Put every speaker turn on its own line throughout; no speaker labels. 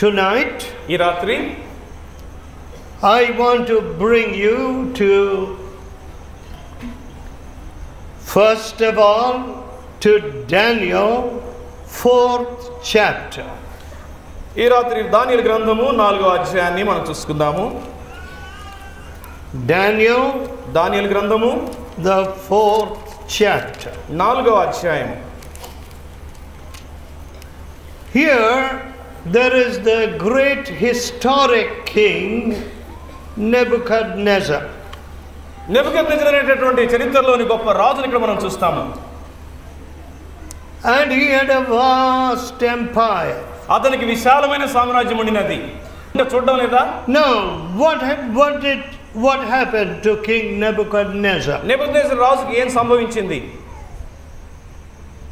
Tonight,
ఈ రాత్రి
I want to bring you to, first of all, to Daniel 4th chapter.
ఈ రాత్రి దానియేలు గ్రంథము 4వ అధ్యాయాన్ని మనం చూసుకుందాము.
Daniel
గ్రంథము
the 4th chapter.
4వ అధ్యాయం.
Here there is the great historic king Nebuchadnezzar.
Nebuchadnezzar అనేటటువంటి చరిత్రలోని గొప్ప రాజుని ఇక్కడ మనం చూస్తాము.
And he had a vast empire.
అతనికి విశాలమైన సామ్రాజ్యం ఉండినది. ఇంకా చూడడం లేదా?
Now, what happened to King Nebuchadnezzar?
Nebuchadnezzar రాజుకి ఏం సంభవించింది?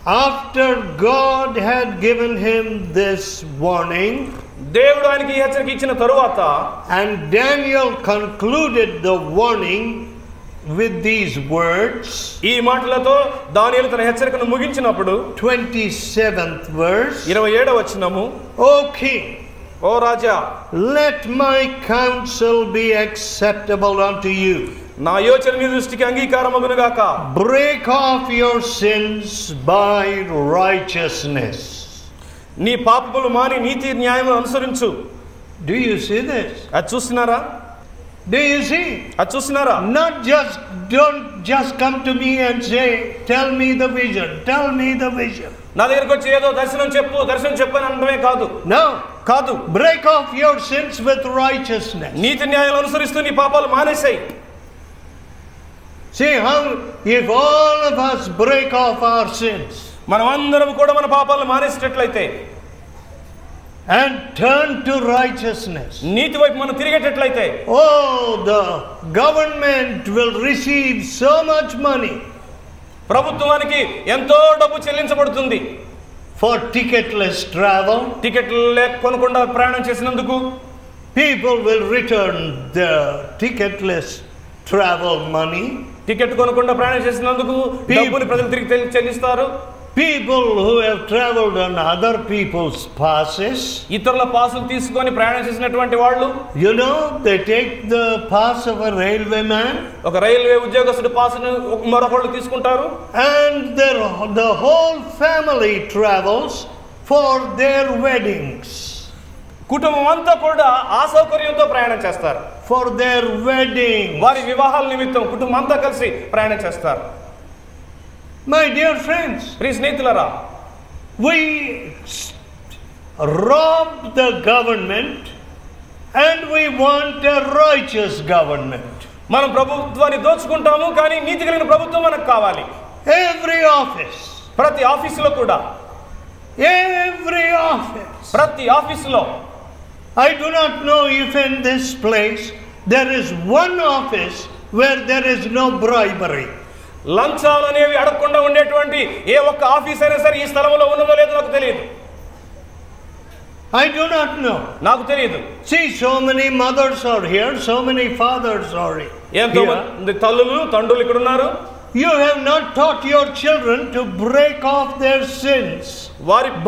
After God had given him this warning,
దేవుడు ఆయనకి హెచ్చరిక ఇచ్చిన తరువాత,
and Daniel concluded the warning with these words,
ఈ మాటలతో దానియేలు తన హెచ్చరికను ముగించినప్పుడు
27th verse,
27వ వచనము,
O king,
oh Raja,
let my counsel be acceptable unto you.
నా యోచన నీ దృష్టికి అంగీకారమగును గాక.
Break off your sins by righteousness.
నీ పాపములు మాని నీతి న్యాయమును అనుసరించు.
Do you see this?
అది చూస్తున్నారా?
Do you see?
అది చూస్తున్నారా?
Don't just come to me and say, tell me the vision, tell me the vision.
నా దగ్గరికి వచ్చి ఏదో దర్శనం చెప్పు అని అనడమే కాదు.
No.
కాదు.
Break off your sins with righteousness.
నీతి న్యాయాలు అనుసరిస్తూ నీ పాపాలు మానేసేయి.
See how if all of us break off our sins,
మనమందరం కూడా మన పాపాలను మానేసేటట్లయితే,
and turn to righteousness,
నీతి వైపు మనం తిరిగేటట్లయితే,
oh, the government will receive so much money
ప్రభుత్వానికి ఎంతో డబ్బు చెల్లించబడుతుంది.
for ticketless travel.
టికెట్లు కొనకుండా ప్రయాణం చేసినందుకు
People will return the ticketless travel money.
Ticket కొనకుండా ప్రయాణం చేసినందుకు డబ్బుని ప్రజలు తిరిగి చెల్లిస్తారు.
People who have traveled on other people's passes,
ఇతరుల పాసులు తీసుకొని ప్రయాణం చేసినటువంటి వాళ్ళు,
you know, they take the pass of a railway man,
ఒక రైల్వే ఉద్యోగస్తుడి పాసును మరొకళ్ళు తీసుకుంటారు,
and the whole family travels for their weddings.
కుటుంబం అంతా కూడా ఆ సౌకర్యంతో ప్రయాణం చేస్తారు.
For their wedding,
వారి వివాహాల నిమిత్తం కుటుంబం అంతా కలిసి ప్రయాణం చేస్తారు.
my dear friends,
ప్రియ స్నేహితులారా,
we rob the government and we want a righteous government.
మనం ప్రభుత్వాన్ని దోచుకుంటాము, కానీ నీతి కలిగిన ప్రభుత్వం మనకు కావాలి.
Every office,
ప్రతి ఆఫీసులో కూడా,
every office.
ప్రతి ఆఫీసులో,
I do not know if in this place there is one office where there is no bribery.
లంచాలు అనేవి అడగకుండా ఉండేటువంటి ఏ ఒక్క ఆఫీస్ అయినా సరే ఈ స్థలంలో ఉన్నదో లేదో నాకు తెలియదు.
I do not know.
నాకు తెలియదు.
See, so many mothers are here, so many fathers are here.
ఎంతో మంది తల్లులు తండ్రులు ఇక్కడ ఉన్నారు.
You have not taught your children to break off their sins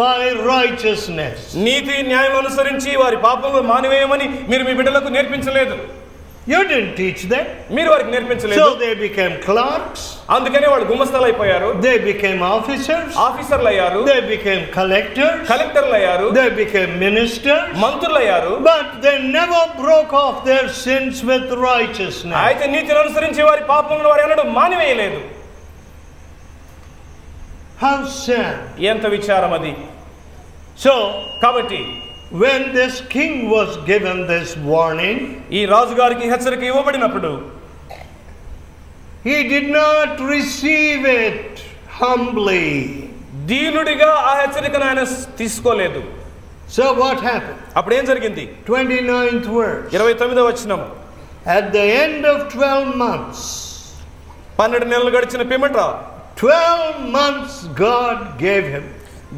by righteousness.
నీతి న్యాయం అనుసరించి వారి పాపములను మానివేయమని మీరు మీ బిడ్డలకు నేర్పించలేదు.
You didn't teach them.
మీరు వారికి నేర్పించలేదు.
So they became clerks.
అందుకనే వాళ్ళు గుమస్తాలు అయిపోయారు.
They became officers.
ఆఫీసర్లు అయ్యారు.
They became collectors.
కలెక్టర్లు అయ్యారు.
They became ministers.
మంత్రులు అయ్యారు.
But they never broke off their sins with righteousness.
అయితే నీతిని అనుసరించి వారి పాపములను వారు ఎన్నడూ మానివేయలేదు.
How sad.
ఎంత విచారం అది.
So,
కాబట్టి
when this king was given this warning,
ఈ రాజుగారికి హెచ్చరిక ఇవ్వబడినప్పుడు,
he did not receive it humbly.
దీనుడిగా ఆ హెచ్చరికను ఆయన తీసుకోలేదు.
So what happened?
అప్పుడు ఏం జరిగింది?
29th verse.
29వ వచనం.
At the end of 12 months,
12 నెలలు గడిచిన పిమ్మట,
12 months God gave him.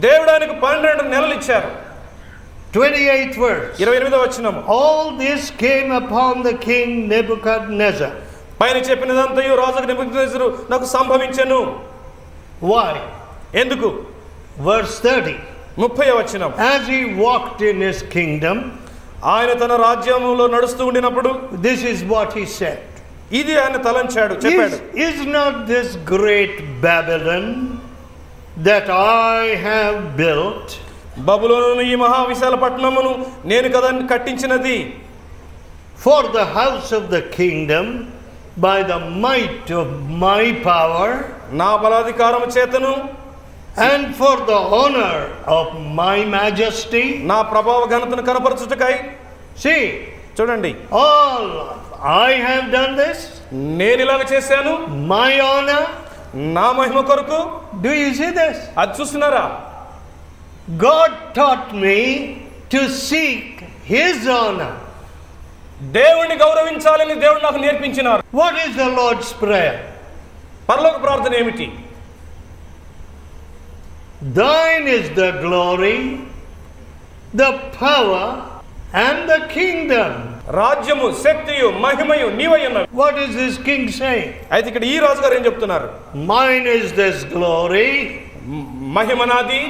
దేవుడు ఆయనకు 12 నెలలు ఇచ్చారు.
28th verse.
28వ వచనం.
All this came upon the king Nebuchadnezzar.
పైన చెప్పినదంతయు రాజుకు నెబుకద్నెజరు నాకు సంభవించెను.
Why?
ఎందుకు?
Verse 30.
30వ వచనం.
As he walked in his kingdom,
ఆయన తన రాజ్యములో నడుస్తూ ఉండినప్పుడు
this is what he said.
ఇది ఆయన తలంచాడు, చెప్పాడు.
Is not this great Babylon that I have built?
బబులోను ఈ మహా విశాల పట్టణమును నేను కదా కట్టించినది.
For the house of the kingdom by the might of my power,
నా బలాధికారము చేతను,
and for the honor of my majesty.
నా ప్రభావ ఘనతను కనపరచుటకై.
See,
చూడండి,
all I have done this.
నేను ఇలాగ చేశాను,
my honor.
నా మహిమ కొరకు.
Do you see this?
అది చూస్తున్నారా?
God taught me to seek his honor.
దేవుణ్ణి గౌరవించాలని దేవుడు నాకు నేర్పించినారు.
What is the Lord's prayer?
పరలోక ప్రార్థన ఏమిటి?
Thine is the glory, the power and the kingdom.
రాజ్యము, శక్తియు, మహిమయు నీవై ఉన్నవి.
What is this king saying?
అయితే ఇక్కడ ఈ రాజు గారు ఏం చెప్తున్నారు?
Mine is this glory,
మహిమ నాది,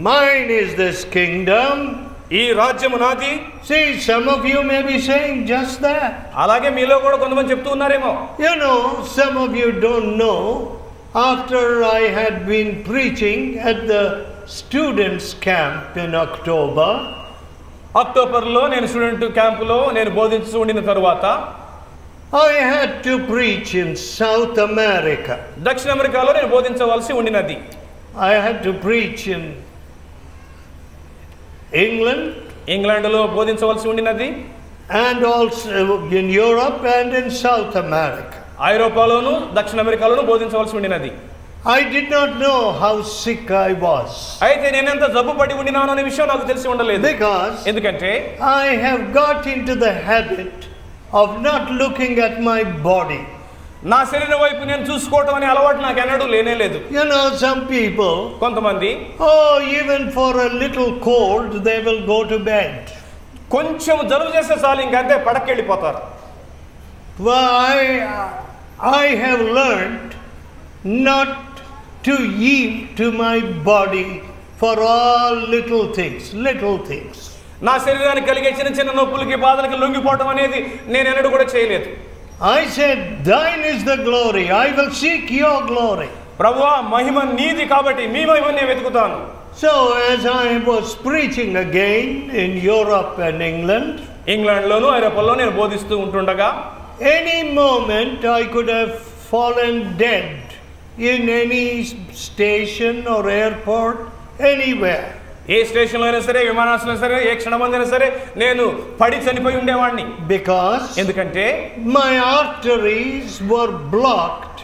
mine is this kingdom.
ఈ రాజ్యము నాది.
See, some of you may be saying just that.
అలాగే మీలో కూడా కొంతమంది చెప్తూ ఉన్నారేమో.
You know, some of you don't know, after I had been preaching at the students camp in October,
అక్టోబర్లో నేను స్టూడెంట్ క్యాంపులో నేను బోధించు ఉండిన తరువాత
I had to preach in South America.
దక్షిణ అమెరికాలో నేను బోధించవలసి ఉండినది.
I had to preach in England,
ఇంగ్లాండ్లో బోధించవలసి ఉండినది,
and also in Europe and in South America.
ఐరోపాలోను దక్షిణ అమెరికాలోను బోధించవలసి ఉండినది.
I did not know how sick I was.
అయితే నేనెంత జబ్బు పడి ఉండినాను అనే విషయం నాకు తెలిసి ఉండలేదు.
Because
ఎందుకంటే
I have got into the habit of not looking at my body.
నా శరీరం వైపు నేను చూసుకోవటం అనే అలవాటు నాకు ఎన్నడూ లేనే లేదు.
You know, some people,
కొంతమంది
even for a little cold they will go to bed.
కొంచెం జలుబు చేస్తే చాలు ఇంకంతే పడకెళ్ళిపోతారు.
Well, I have learned not to yield to my body for all little things.
నా శరీరానికి కలిగే చిన్న చిన్న నొప్పులకి బాధలకి లొంగిపోవటం అనేది నేను ఎన్నడూ కూడా చేయలేదు.
I said, thine is the glory, I will seek your glory.
ప్రభువా, మహిమ నీది కాబట్టి మీ మహిమని నేను వెతుకుతాను.
So as I was preaching again in Europe and England,
ఇంగ్లాండ్లోను ఐరోపాలో నేను బోధిస్తూ ఉంటుండగా
any moment I could have fallen dead in any station or airport, anywhere.
ఏ స్టేషన్లో అయినా సరే, విమానాశ్రయం సరే, ఏ క్షణమందైనా సరే నేను పడి చనిపోయి ఉండేవాడిని.
Because
ఎందుకంటే
my arteries were blocked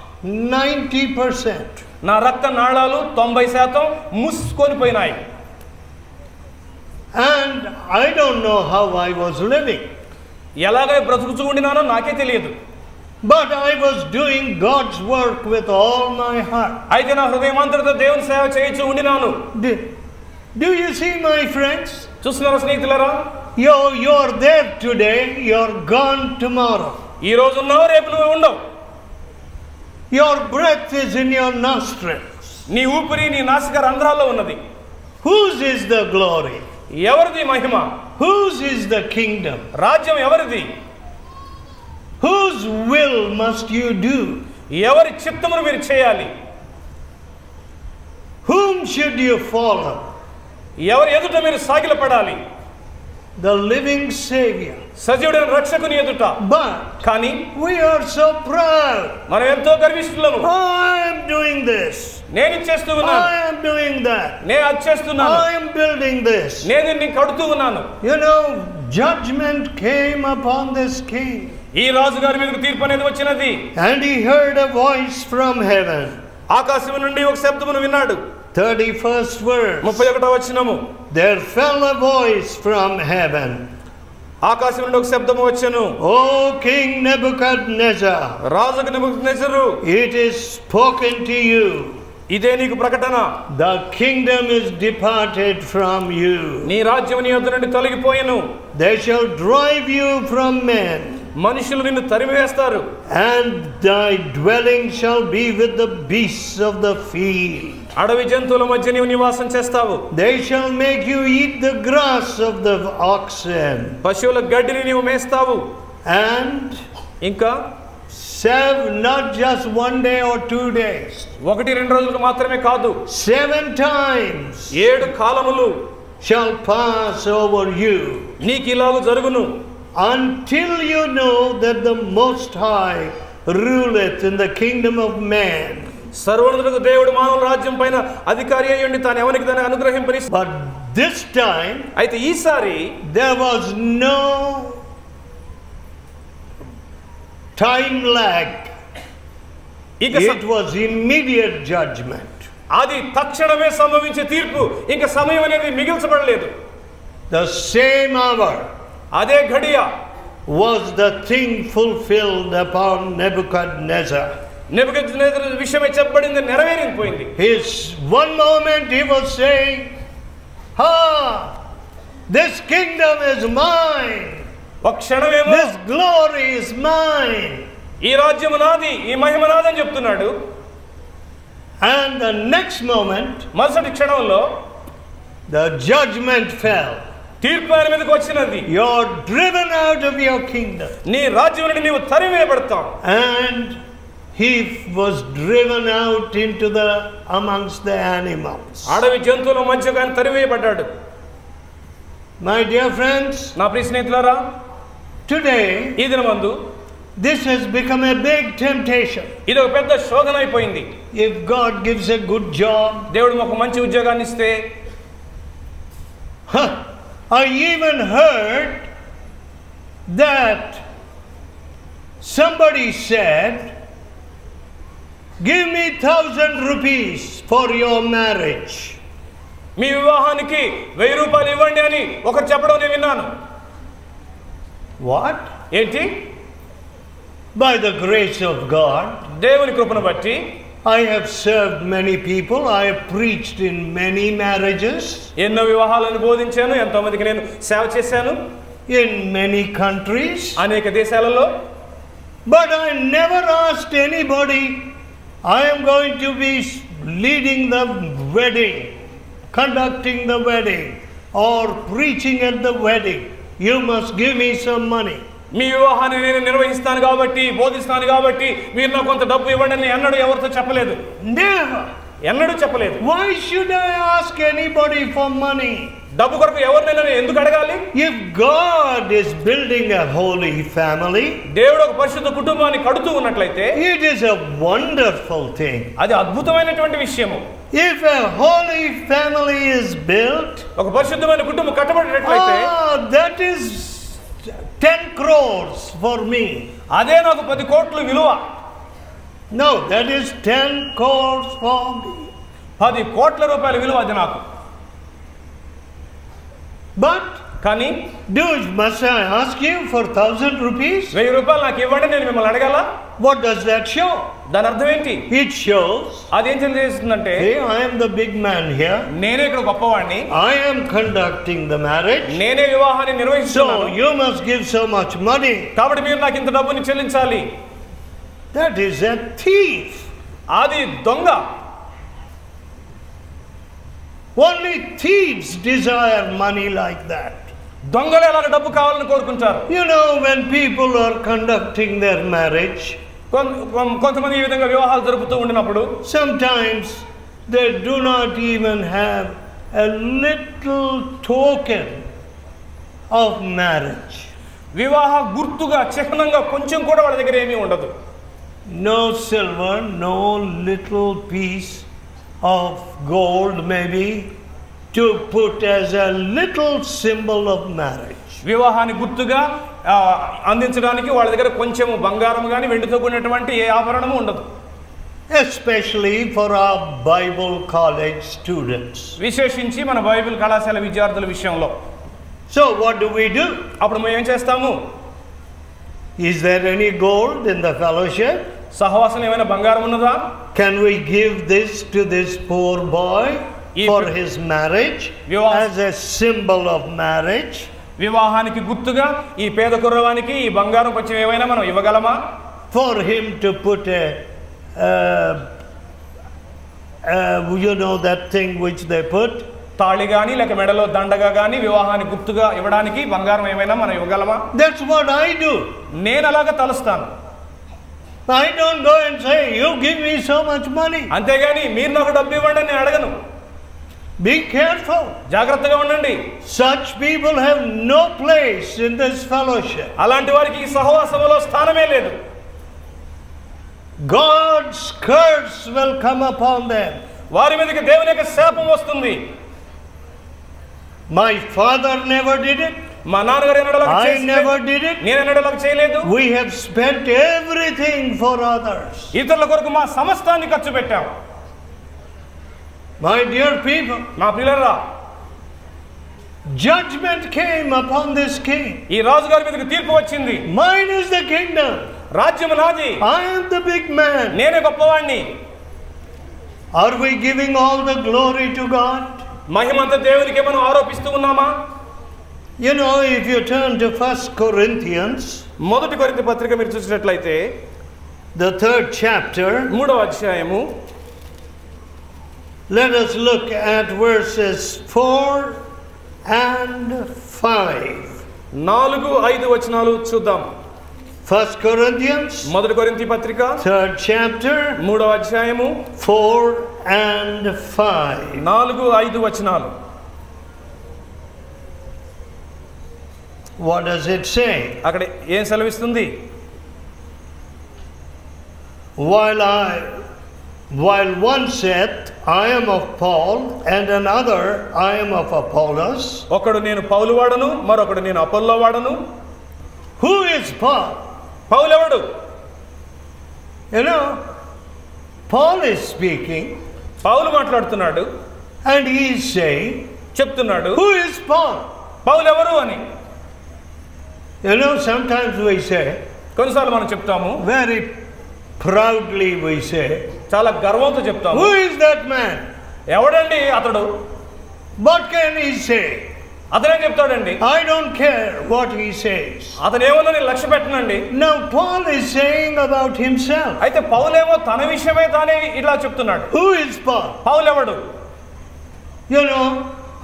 90%.
నా రక్త నాళాలు 90% మూసుకొని పోయినాయి.
And I don't know how I was living.
ఎలాగ బ్రతుకుతూ ఉండినానో నాకే తెలియదు.
But I was doing God's work with all my heart.
అయితే నా హృదయమంతటితో దేవుని సేవ చేయించు ఉండినాను.
Do you see, my friends?
చూస్తున్నారా స్నేహితులారా?
You're there today, you're gone tomorrow.
ఈ రోజు ఉన్నావు, రేపు నువ్వు ఉండవు.
Your breath is in your nostrils.
నీ ఊపిరి నీ నాసిక రంధ్రాల్లో ఉన్నది.
Whose is the glory?
ఎవరిది మహిమ?
Whose is the kingdom?
రాజ్యం ఎవరిది?
Whose will must you do?
ఎవరి చిత్తమును మీరు చేయాలి?
Whom should you follow?
ఎవరి ఎదుట మీరు సాగిలపడాలి?
The living Savior.
సజీవుడైన రక్షకుని ఎదుట.
But
కానీ
we are so proud.
మనం ఎంతో గర్విష్ఠులము.
I am doing this.
నేను చేస్తూ ఉన్నాను.
I am doing that.
నేను అది చేస్తున్నాను.
I am building this.
నేను దీన్ని కడుతూ ఉన్నాను.
You know, judgment came upon this king.
ఈ రాజు గారి మీదకు తీర్పు అనేది వచ్చినది.
And he heard a voice from heaven.
ఆకాశం నుండి ఒక శబ్దమును విన్నాడు.
31st verse.
31వ వచనము.
There fell a voice from heaven.
ఆకాశం నుండి ఒక శబ్దము వచ్చెను.
O King Nebuchadnezzar,
రాజుకు నెబుకద్నెజరు,
it is spoken to you.
ఇదే నీకు ప్రకటన.
The kingdom is departed from you.
నీ రాజ్యం నీ యొద్ద నుండి తొలగిపోయెను.
They shall drive you from men.
మనుషులు నిన్ను తరిమివేస్తారు.
And thy dwelling shall be with the beasts of the field.
అడవి జంతువుల మధ్య నీవు నివాసం చేస్తావు.
They shall make you eat the grass of the oxen.
పశువుల గడ్డిని నీవు మేస్తావు.
And
ఇంకా
serve not just 1 day or 2 days.
1-2 రోజులు మాత్రమే కాదు,
7 times
7 కాలములు
shall pass over you,
నీకు ఇలాగ జరుగును,
until you know that the Most High ruleth in the kingdom of man.
సర్వోన్నతుడైన దేవుడు మానవ రాజ్యం పైన అధికారి అయి ఉండి తాను ఎవరికి దాన్ని అనుగ్రహింపని.
But this time
అయితే ఈసారి
there was no time lag. It was immediate judgment.
అది తక్షణమే సంభవించే తీర్పు, ఇంకా సమయం అనేది మిగిల్చబడలేదు.
The same hour
అదే ఘడియ
was the thing fulfilled upon Nebuchadnezzar.
నెబుకద్నెజరు విషయమై చెప్పబడింది, నెరవేరిపోయింది.
His one moment he was saying, this kingdom is mine.
ఒక క్షణమేమో
This glory is mine.
ఈ రాజ్యము నాది, ఈ మహిమ నాది అని చెప్తున్నాడు.
And the next moment
మరుసటి క్షణంలో
the judgment fell.
తీర్పు ఆయన మీదకి వచ్చినది.
You're driven out of your kingdom.
నీ రాజ్యం నుండి నీవు తరివేయబడతావు.
And he was driven out into the amongst the animals.
అడవి జంతువుల మధ్యగా ఆయన తరివేయబడ్డాడు.
My dear friends,
నా ప్రియ స్నేహితులారా,
today
ఈ దినమందు
this has become a big temptation.
ఇది ఒక పెద్ద శోధన అయిపోయింది.
If God gives a good job,
దేవుడు ఒక మంచి ఉద్యోగాన్ని ఇస్తే,
I even heard that somebody said, give me 1,000 rupees for your marriage.
మీ వివాహానికి 1000 రూపాయలు ఇవ్వండి అని ఒకరు చెప్పడం నేను విన్నాను.
What?
ఏంటి?
By the grace of God,
దేవుని కృపను బట్టి
I have served many people. I have preached in many marriages.
ఎన్నో వివాహాలను బోధించాను, ఎంతో మందికి నేను సేవ చేశాను,
in many countries.
అనేక దేశాలలో.
But I never asked anybody, I am going to be leading the wedding, conducting the wedding, or preaching at the wedding. You must give me some money.
మీ వివాహాన్ని నేను నిర్వహిస్తాను కాబట్టి, బోధిస్తాను కాబట్టి మీరు నాకు కొంత డబ్బు ఇవ్వండి అని ఎన్నడూ ఎవరితో చెప్పలేదు.
Never.
ఎన్నడూ చెప్పలేదు.
Why should I ask anybody for money?
డబ్బు కొరకు ఎవరినైనా ఎందుకు అడగాలి?
If God is building a holy family,
దేవుడు ఒక పరిశుద్ధ కుటుంబాన్ని కడుతూ ఉన్నట్లయితే,
it is a wonderful thing.
అది అద్భుతమైనటువంటి విషయము.
If a holy family is built,
ఒక పరిశుద్ధమైన కుటుంబం కట్టబడినట్లయితే,
that is 10 crores for me.
అదే నాకు 10 కోట్లు విలువ.
No, that is 10 crores for me.
10 కోట్ల రూపాయల విలువ అది నాకు.
But
కానీ
must I ask you for 1,000 rupees?
1000 రూపాయలు నాకు ఇవ్వండి నేను మిమ్మల్ని అడగాల?
What does that show?
దాని అర్థం ఏంటి?
It shows,
అదేం తెలియజేస్తుందంటే,
hey, I am the big man here.
నేనే ఇక్కడ గొప్పవాడిని,
I am conducting the marriage.
నేనే వివాహాన్ని నిర్వహిస్తున్నాను,
So you must give so much money.
కాబట్టి మీరు నాకు ఇంత డబ్బుని చెల్లించాలి.
That is a thief.
అది దొంగ.
Only thieves desire money like that.
దొంగలు ఎలాగ డబ్బు కావాలని కోరుకుంటారు.
You know, when people are conducting their marriage,
కొంతమంది ఈ విధంగా వివాహాలు జరుపుతూ ఉండినప్పుడు,
sometimes they do not even have a little token of marriage.
వివాహ గుర్తుగా చిహ్నంగా కొంచెం కూడా వాళ్ళ దగ్గర ఏమీ ఉండదు.
No silver, no little piece of gold maybe to put as a little symbol of marriage.
వివాహాన్ని గుర్తుగా అందించడానికి వాళ్ళ దగ్గర కొంచెం బంగారం కానీ వెండితో కూడినటువంటి ఏ ఆభరణము ఉండదు.
Especially for our Bible college students.
విశేషించి మన బైబిల్ కళాశాల విద్యార్థుల విషయంలో.
So what do?
అప్పుడు మేము ఏం చేస్తాము?
Is there any gold in the fellowship?
సహవాసం ఏమైనా బంగారం ఉన్నదా?
Can we give this to this poor boy for his marriage as a symbol of marriage?
వివాహానికి గుర్తుగా ఈ పేద కుర్రవానికి ఈ బంగారం కొంచెం ఏమైనా మనం ఇవ్వగలమా?
For him to put you know that thing which they put?
తాళి గాని లేక మెడలో దండగా గాని వివాహానికి గుర్తుగా ఇవ్వడానికి బంగారం ఏమైనా మనం ఇవ్వగలమా?
That's what I do.
నేను అలాగా తలుస్తాను.
I don't go and say, you give me so much money.
అంతేగాని మీరు నాకు డబ్బు ఇవ్వండి అని అడగను.
Be careful.
జాగ్రత్తగా ఉండండి.
Such people have no place in this fellowship.
అలాంటి వారికి ఈ సహవాసములో స్థానమే లేదు.
God's curse will come upon them.
వారి మీదకి దేవుని యొక్క శాపం వస్తుంది.
My father never did it.
మా నాన్నగారు ఎన్నడూ
I never did it.
నేను ఎన్నడూ చేయలేదు.
We have spent everything for others.
ఇతరుల కొరకు మా సమస్తాన్ని ఖర్చు పెట్టాం.
My dear people,
మా ప్రియులారా,
judgment came upon this king.
ఈ రాజు గారి మీదకి తీర్పు వచ్చింది.
Mine is the kingdom.
రాజ్యం నాది.
I am the big man.
నేనే గొప్పవాణ్ణి.
Are we giving all the glory to God?
మహిమంతా దేవునికే మనం ఆరోపిస్తూ ఉన్నామా?
You know, if you turn to 1 Corinthians,
మొదటి కొరింథీ పత్రిక మీరు చూసినట్లయితే
the 3rd chapter,
3వ అధ్యాయము,
let us look at verses 4 and 5.
4-5 వచనాలు చూద్దాం.
1 Corinthians,
మొదటి కొరింథీ పత్రిక
3rd chapter,
3వ అధ్యాయము,
4 and 5.
4-5 వచనాలు.
What does it say?
అక్కడ ఏం సెలవిస్తుంది?
While one saith, I am of Paul, and another, I am of Apollos.
ఒకడు నేను పౌలు వాడను, మరొకడు నేను అపోల్లో వాడను.
Who is Paul?
పౌలు ఎవడు?
You know, Paul is speaking,
పౌలు మాట్లాడుతున్నాడు,
and he is saying,
చెప్తున్నాడు,
who is Paul?
పౌలు ఎవరు అని.
You know, sometimes we say,
కొన్నిసార్లు మనం చెప్తాము,
very proudly we say,
చాలా గర్వంతో చెప్తాము,
who is that man?
ఎవడండి అతడు?
What can he say?
అతనేం చెప్తాడండి?
I don't care what he says.
అతను ఏమన్నా నేను లక్ష్య పెట్టనండి.
Now Paul is saying about himself.
అయితే పౌలేమో తన విషయమే తానే ఇట్లా చెప్తున్నాడు.
Who is Paul?
పౌలు ఎవడు?
You know,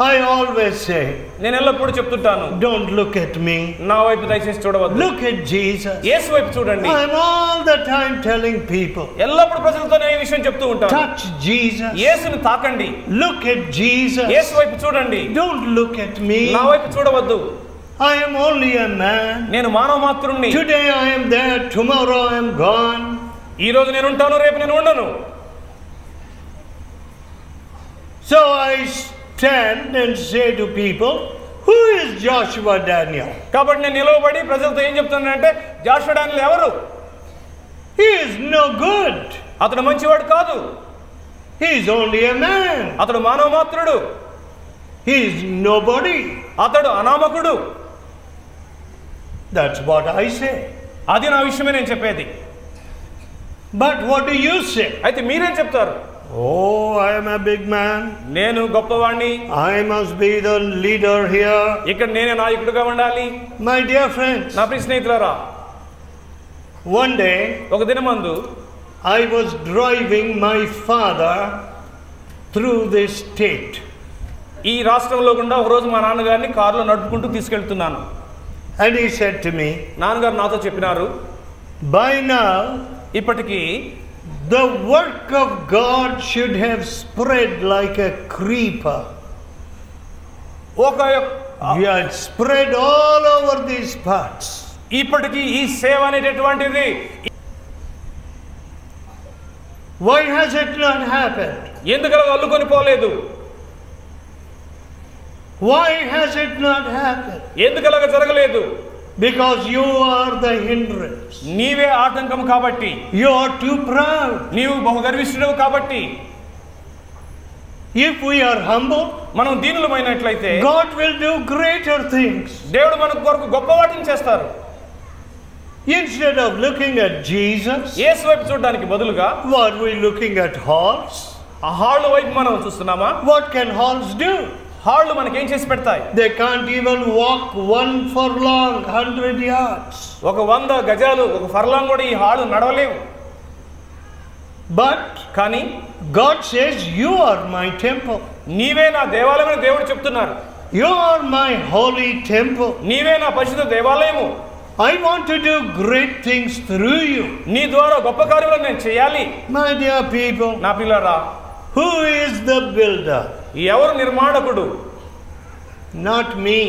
I always say,
నేను ఎల్లప్పుడూ చెప్తుంటాను,
don't look at me.
నా వైపు దయచేసి చూడవద్దు.
Look at Jesus.
యేసు వైపు చూడండి.
I'm all the time telling people,
ఎల్లప్పుడూ ప్రజలతో నేను ఈ విషయం చెప్తూ ఉంటాను.
touch Jesus.
యేసుని తాకండి.
Look at Jesus.
యేసు వైపు చూడండి.
Don't look at me.
నా వైపు చూడవద్దు.
I am only a man.
నేను మానవ మాత్రుణ్ణి.
Today I am there, tomorrow I am gone.
ఈ రోజు నేను ఉంటాను, రేపు నేను ఉండను.
So I stand and say to people, who is Joshua Daniel?
కాబట్టి నేను నిలవబడి ప్రజలతో ఏం చెప్తున్నానంటే, జాషువా డానియేల్ ఎవరు?
He is no good.
అతడు మంచివాడు కాదు.
He is only a man.
అతడు మానవ మాత్రుడు.
He is nobody.
అతడు అనామకుడు.
That's what I say.
అది నా విషయమే నేను చెప్పేది.
But what do you say?
అయితే మీరేం చెప్తారు?
Oh, I am a big man.
నేను గొప్పవాణ్ణి.
I must be the leader here.
ఇక్కడ నేనే నాయకుడిగా ఉండాలి.
My dear friends,
నా ప్రియ స్నేహితులారా,
one day
ఒక దినమందు
I was driving my father through this state.
ఈ రాష్ట్రంలో గుండా ఒకరోజు మా నాన్నగారిని కారులో నడుపుకుంటూ తీసుకెళ్తున్నాను.
And he said to me,
నాన్నగారు నాతో చెప్పినారు,
by now
ఇప్పటికీ
the work of God should have spread like a creeper. Yeah, it spread all over these parts.
ఇప్పటికీ ఈ సేవ అనేటటువంటిది
Why has it not happened?
ఎందుకలా అల్లుకొని పోలేదు?
Why has it not happened?
ఎందుకలా జరగలేదు?
Because you are the hindrance.
నీవే ఆటంకం కాబట్టి.
You are too proud.
నీవు బహుగర్విష్ఠుడవు కాబట్టి.
If we are humble,
మనం దీనులమైనట్లయితే
God will do greater things.
దేవుడు మన కొరకు గొప్ప వాటిని చేస్తారు.
Instead of looking at Jesus,
యేసు వైపు చూడడానికి బదులుగా
what we looking at halls?
ఆ హాళ్ళు వైపు మనం చూస్తున్నామా?
What can halls do?
హాళ్ళు మనకి ఏం చేసి పెడతాయి?
They can't even walk 1 furlong, 100 yards.
ఒక 100 గజాలు, ఒక ఫర్లాంగ్ కూడా ఈ హాళ్ళు నడవలేవు.
But
కానీ
God says, you are my temple.
నీవే నా దేవాలయమని దేవుడు చెప్తున్నారు.
You are my holy temple.
నీవే నా పరిశుద్ధ దేవాలయము.
I want to do great things through you.
నీ ద్వారా గొప్ప కార్యాలను నేను చేయాలి.
My dear people,
నా పిల్లరా,
who is the builder?
ఎవరు నిర్మాణకుడు?
Not me.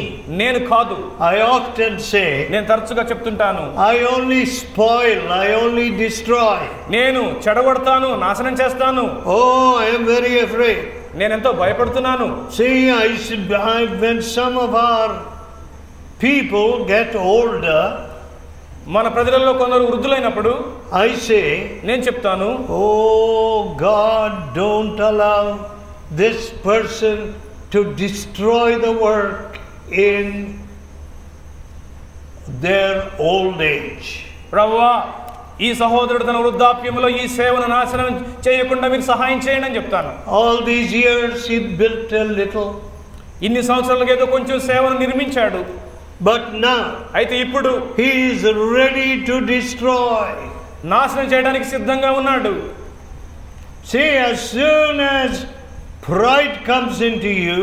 నేను కాదు.
I often say,
నేను తరచుగా చెప్తుంటాను,
I only spoil, I only destroy.
నేను చెడగొడతాను, నాశనం చేస్తాను.
Oh, I am very afraid.
నేను ఎంతో భయపడుతున్నాను.
See, when some of our people get older,
మన ప్రజలలో కొందరు వృద్ధులైనప్పుడు
I say,
నేను చెప్తాను,
oh God, don't allow this person to destroy the work in their old age.
ప్రభువా, ఈ సహోదరుడు తన వృద్ధాప్యంలో ఈ సేవను నాశనం చేయకుండా మీరు సహాయం చేయండి అని చెప్తాను.
All these years he built a little.
ఇన్ని సంవత్సరాలుగా ఏదో కొంచెం సేవను నిర్మించాడు.
But now
అయితే ఇప్పుడు
he is ready to destroy.
నాశనం చేయడానికి సిద్ధంగా ఉన్నాడు.
See, as soon as pride comes into you,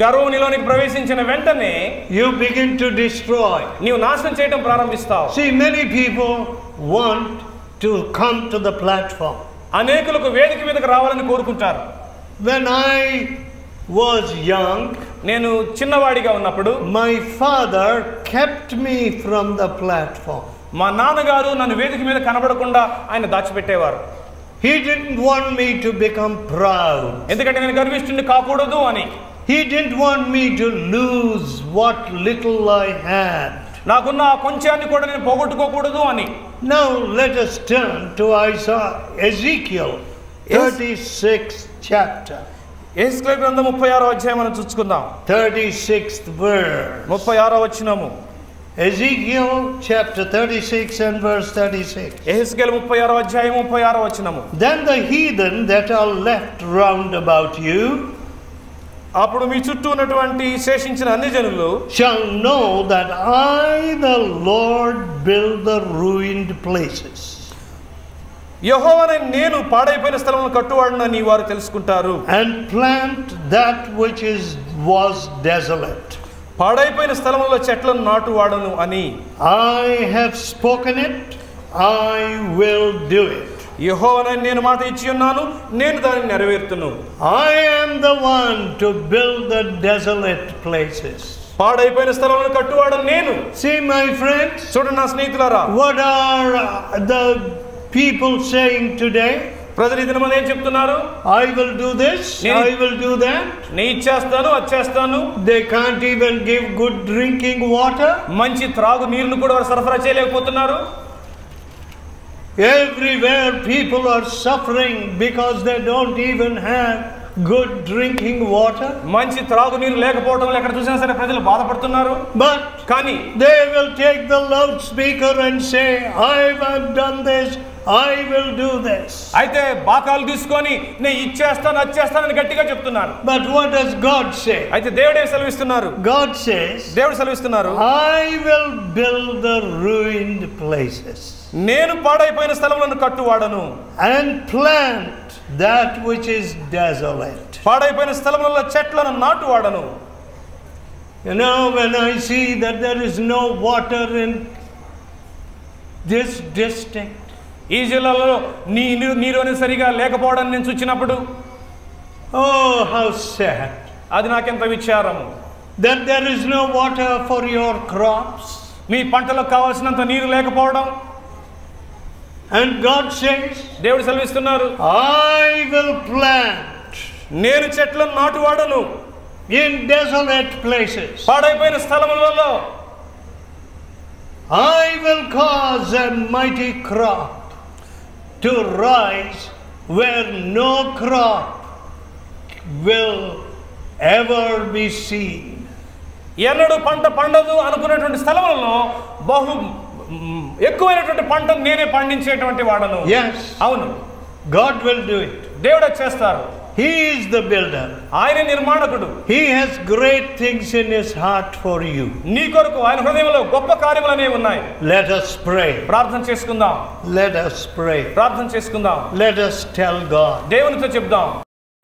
గర్వం నీలోనికి ప్రవేశించిన వెంటనే
you begin to destroy.
నీవు నాశనం చేయడం ప్రారంభిస్తావు.
See, many people want to come to the platform.
అనేకులకు వేదిక మీదకి రావాలని కోరుకుంటారు.
When I was young,
నేను చిన్నవాడిగా ఉన్నప్పుడు
my father kept me from the platform.
మా నాన్నగారు నన్ను వేదిక మీద కనబడకుండా ఆయన దాచిపెట్టేవారు.
He didn't want me to become proud.
ఎందుకంటే నేను గర్విష్ఠుని కాకూడదు అని.
He didn't want me to lose what little I had.
నాకున్న ఆ కొంచెాన్ని కూడా నేను పోగొట్టుకోకూడదు అని.
Now let us turn to Ezekiel 36th chapter.
యెహెజ్కేలు గ్రంథం 36వ అధ్యాయం మనం చూసుకుందాం.
36th verse.
36వ వచనము.
Ezekiel chapter 36 and verse 36.
యెహెజ్కేలు 36వ అధ్యాయం 36వ వచనము.
Then the heathen that are left round about you
అప్పుడు మీ చుట్టూ ఉన్నటువంటి శేషించిన అన్ని జనులు
shall know that I the Lord build the ruined places.
యెహోవానే నేను పాడైపోయిన స్థలములను కట్టువాడనని వారు తెలుసుకుంటారు.
And plant that which was desolate.
పాడైపోయిన స్థలములలో చెట్లను నాటువాడను అని.
I have spoken it, I will do it.
యెహోవానే నేను మాట ఇచ్చి ఉన్నాను, నేను దానిని నెరవేర్తును.
I am the one to build the desolate places.
పాడైపోయిన స్థలములను కట్టువాడను నేను.
See, my friends,
చూడండి నా స్నేహితులారా,
what are the people saying today?
ప్రజలు ఈ దినమందు ఏం చెప్తున్నారు?
I will do this, I will do that.
నేను ఇచ్చేస్తాను, అది చేస్తాను.
They can't even give good drinking water.
మంచి త్రాగు నీరును కూడా వారు సరఫరా చేయలేకపోతున్నారు.
Everywhere people are suffering because they don't even have good drinking water.
మంచి త్రాగు నీరు లేకపోవడం ఎక్కడ చూసినా సరే ప్రజలు బాధపడుతున్నారు.
But
కానీ
they will take the loudspeaker and say, I have done this, I will do this.
అయితే బాకాలు తీసుకొని నేను ఇచ్చేస్తాను, అది చేస్తానని గట్టిగా చెప్తున్నారు.
But what does God say?
అయితే దేవుడే సెలవిస్తున్నారు.
God says,
దేవుడు సెలవిస్తున్నారు,
I will build the ruined places.
నేను పాడైపోయిన స్థలములను కట్టువాడను.
And plant that which is desolate.
పాడైపోయిన స్థలములలో చెట్లను నాటువాడను.
You know, when I see that there is no water in this district,
ఈ జిల్లాలో నీరు అనేది సరిగా లేకపోవడాన్ని నేను చూచినప్పుడు,
oh, how sad.
అది నాకెంత విచారము.
That there is no water for your crops.
మీ పంటలకు కావాల్సినంత నీరు లేకపోవడం.
And God says,
దేవుడు సెలవిస్తున్నారు,
I will plant
నేను చెట్లను నాటువాడను
in desolate places.
పాడైపోయిన స్థలములలో.
I will cause a mighty crop to rise where no crop will ever be seen.
ఎన్నడూ పంట పండదు అనుకునేటువంటి స్థలములలో బహు ఎక్కువైనటువంటి పంట నేనే పండించేటువంటి వాడను.
Yes,
అవును,
God will do it.
దేవుడు చేస్తారు.
He is the builder.
ఆయన నిర్మాణకుడు.
He has great things in his heart for you.
నీ కొరకు ఆయన హృదయంలో గొప్ప కార్యములనే ఉన్నాయి.
Let us pray.
ప్రార్థన చేసుకుందాం.
Let us pray.
ప్రార్థన చేసుకుందాం.
Let us tell God.
దేవునితో చెప్దాం.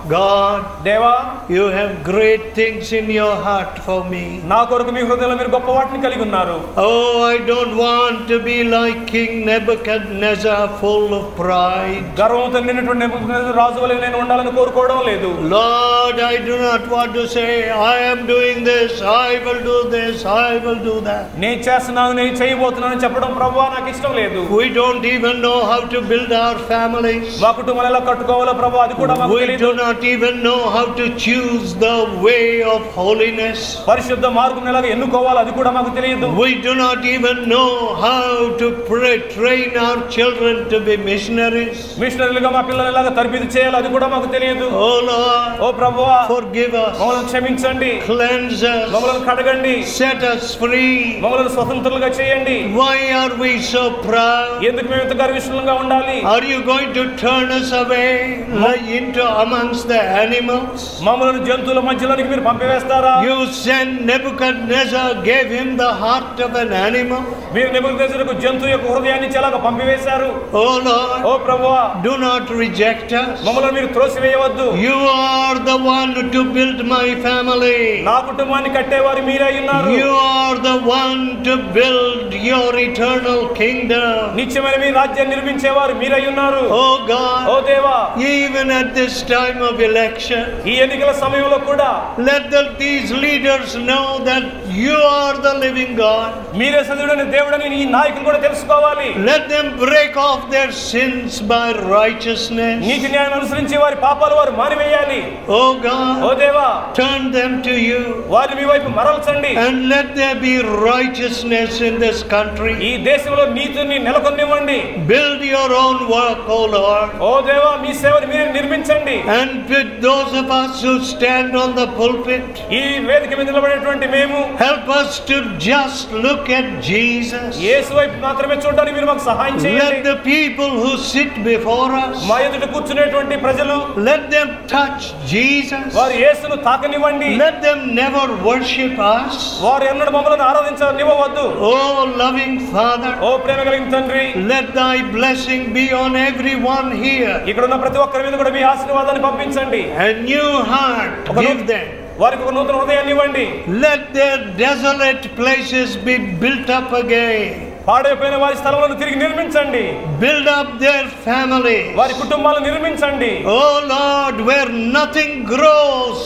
God,
దేవా,
you have great things in your heart for me.
నా కొరకు మీ హృదయంలో మీరు గొప్ప వాటిని కలిగి ఉన్నారు.
Oh, I don't want to be like King Nebuchadnezzar, full of pride.
గర్వంతో నిండినటువంటి నెబుకద్నెజరు రాజు వలె నేను ఉండాలని కోరుకోవడం లేదు.
Lord, I do not want to say I am doing this, I will do this, I will do that.
నేను చేస్తున్నాను, నేను చేయబోతున్నాను చెప్పడం ప్రభువా నాకు ఇష్టం లేదు.
We don't even know how to build our families.
మా కుటుంబాలను ఎలా కట్టుకోవాలో ప్రభువా అది కూడా మాకు తెలియదు.
We do not even know how to choose the way of holiness.
పరిశుద్ధ మార్గం ఎలాగ ఎన్నుకోవాలో అది కూడా మాకు తెలియదు.
We do not even know how to train our children to be missionaries.
మిషనరీలుగా మా పిల్లల్ని ఎలాగ తర్బీదు చేయాలో అది కూడా మాకు తెలియదు.
Oh Lord,
ఓ ప్రభువా,
forgive us.
మమ్మల్ని క్షమించండి.
Cleanse us.
మమ్మల్ని కడగండి.
Set us free.
మమ్మల్ని స్వతంత్రులుగా చేయండి.
Why are we so proud?
ఎందుకు మేము ఇంత గర్విష్ఠులుగా ఉండాలి?
Are you going to turn us away into amongst the animals?
మమ్మల్ని జంతువుల మధ్యలోనికి మీరు పంపివేస్తారా?
You sent Nebuchadnezzar, gave him the heart of an animal.
మీరు నెబుకద్నెజరుకు జంతువు యొక్క హృదయాన్ని ఎలాగ పంపివేశారు?
Oh Lord,
ఓ ప్రభువా,
do not reject us.
మమ్మల్ని మీరు త్రోసివేయవద్దు.
You are the one to build my family.
నా కుటుంబాన్ని కట్టేవారు మీరే ఉన్నారు.
You are the one to build your eternal kingdom.
నిత్యమైన మీ రాజ్యాన్ని నిర్మించేవారు మీరే ఉన్నారు.
Oh God,
ఓ దేవా,
even at this time of election,
ఈ ఎన్నికల సమయంలో కూడా
let these leaders know that you are the living God.
మీరే సజీవుడైన దేవుడని ఈ నాయకులు కూడా తెలుసుకోవాలి.
Let them break off their sins by righteousness.
నీతి న్యాయం అనుసరించి వారి పాపాలు వారు మానివేయాలి.
Oh God,
ఓ దేవా,
turn them to you.
వారిని మీ వైపు మరల్చండి.
And let there be righteousness in this country.
ఈ దేశంలో నీతిని నెలకొనివ్వండి.
Build your own work, oh Lord.
ఓ దేవా, మీ సేవను మీరే నిర్మించండి.
And with those of us who stand on the pulpit,
ఈ వేదిక మీద నిలబడేటువంటి మేము
help us to just look at Jesus.
యేసు వైపు మాత్రమే చూడడానికి మీరు మాకు సహాయం చేయండి.
Let the people who sit before us,
మా ఎదుట కూర్చునేటువంటి ప్రజలు,
let them touch Jesus.
వారు యేసును తాకనివ్వండి.
Let them never worship us.
వారు ఎన్నడూ మమ్మల్ని ఆరాధించనివ్వవద్దు.
Oh loving Father,
ఓ ప్రేమ కలిగిన తండ్రి,
let thy blessing be on everyone here.
ఇక్కడ ఉన్న ప్రతి ఒక్కరి మీద కూడా మీ ఆశీర్వాదాన్ని పంపించండి.
A new heart give them.
వారికి ఒక నూతన హృదయాన్ని ఇవ్వండి.
Let their desolate places be built up again.
పాడైపోయిన వారి స్థలములను తిరిగి నిర్మించండి.
Build up their family.
వారి కుటుంబాలను నిర్మించండి.
Oh Lord, where nothing grows,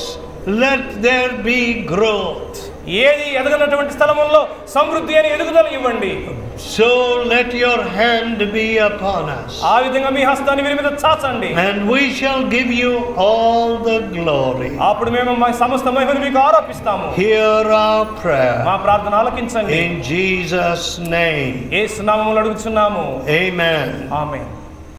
let there be growth.
ఏది ఎదగనటువంటి స్థలముల్లో సమృద్ధి అని ఎదుగుదల ఇవ్వండి.
So let your hand be upon us.
ఆ విధంగా మీ హస్తాన్ని వీరి మీద చాచండి.
And we shall give you all the glory.
అప్పుడు మేము మా సమస్త మహిమను మీకు ఆరోపిస్తాము.
Hear our prayer.
మా ప్రార్థన ఆలకించండి.
In Jesus' name.
యేసు నామములో అడుగుచున్నాము.
Amen.
ఆమేన్.